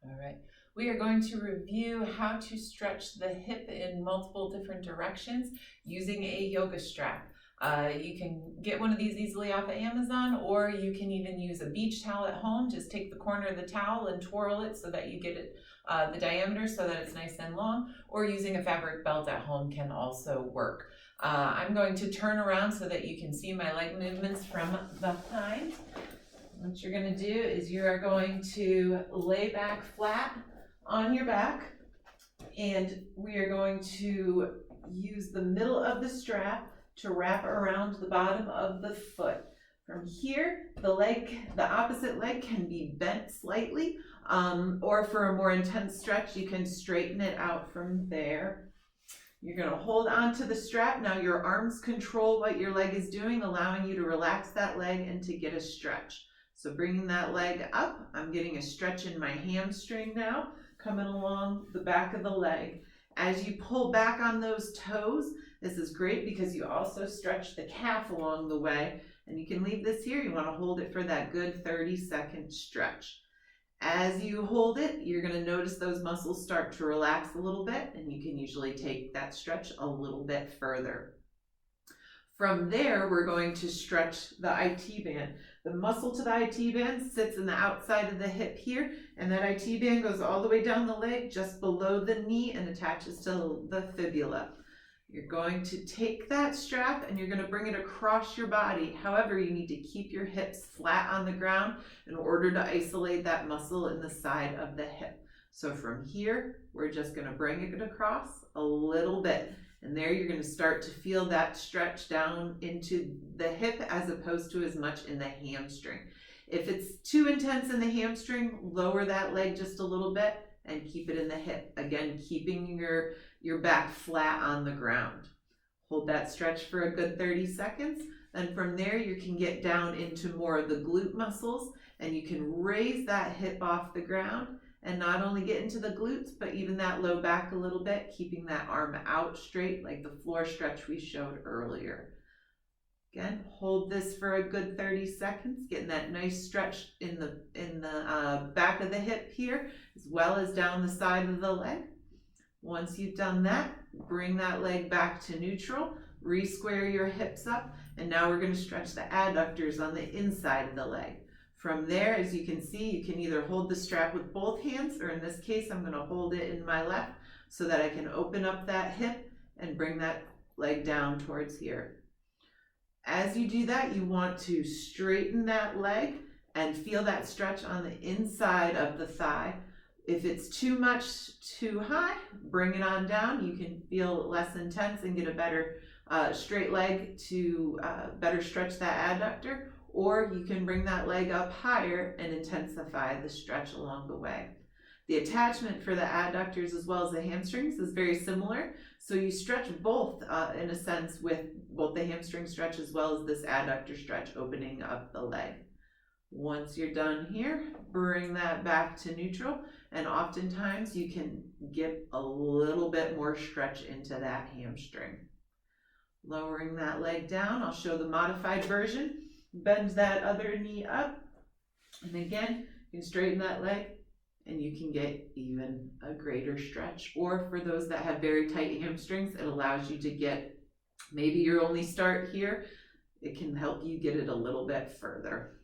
All right, we are going to review how to stretch the hip in multiple different directions using a yoga strap. You can get one of these easily off of Amazon, or you can even use a beach towel at home. Just take the corner of the towel and twirl it so that you get it the diameter so that it's nice and long, or using a fabric belt at home can also work. I'm going to turn around so that you can see my leg movements from behind. What you're going to do is you are going to lay back flat on your back, and we are going to use the middle of the strap to wrap around the bottom of the foot. From here, the opposite leg can be bent slightly, or for a more intense stretch, you can straighten it out from there. You're going to hold on to the strap. Now your arms control what your leg is doing, allowing you to relax that leg and to get a stretch. So bringing that leg up, I'm getting a stretch in my hamstring now, coming along the back of the leg. As you pull back on those toes, this is great because you also stretch the calf along the way, and you can leave this here. You want to hold it for that good 30-second stretch. As you hold it, you're going to notice those muscles start to relax a little bit, and you can usually take that stretch a little bit further. From there, we're going to stretch the IT band. The muscle to the IT band sits in the outside of the hip here, and that IT band goes all the way down the leg, just below the knee, and attaches to the fibula. You're going to take that strap and you're going to bring it across your body. However, you need to keep your hips flat on the ground in order to isolate that muscle in the side of the hip. So from here, we're just going to bring it across a little bit. And there you're going to start to feel that stretch down into the hip as opposed to as much in the hamstring. If it's too intense in the hamstring, lower that leg just a little bit and keep it in the hip. Again, keeping your back flat on the ground. Hold that stretch for a good 30 seconds. And from there, you can get down into more of the glute muscles, and you can raise that hip off the ground and not only get into the glutes, but even that low back a little bit, keeping that arm out straight like the floor stretch we showed earlier. Again, hold this for a good 30 seconds, getting that nice stretch in the back of the hip here, as well as down the side of the leg. Once you've done that, bring that leg back to neutral, re-square your hips up, and now we're going to stretch the adductors on the inside of the leg. From there, as you can see, you can either hold the strap with both hands, or in this case, I'm going to hold it in my left so that I can open up that hip and bring that leg down towards here. As you do that, you want to straighten that leg and feel that stretch on the inside of the thigh. If it's too much too high, bring it on down. You can feel less intense and get a better straight leg to better stretch that adductor, or you can bring that leg up higher and intensify the stretch along the way. The attachment for the adductors as well as the hamstrings is very similar. So you stretch both in a sense with both the hamstring stretch as well as this adductor stretch, opening up the leg. Once you're done here, bring that back to neutral, and oftentimes you can get a little bit more stretch into that hamstring. Lowering that leg down, I'll show the modified version. Bend that other knee up, and again, you can straighten that leg and you can get even a greater stretch. Or for those that have very tight hamstrings, it allows you to get, maybe your only start here, it can help you get it a little bit further.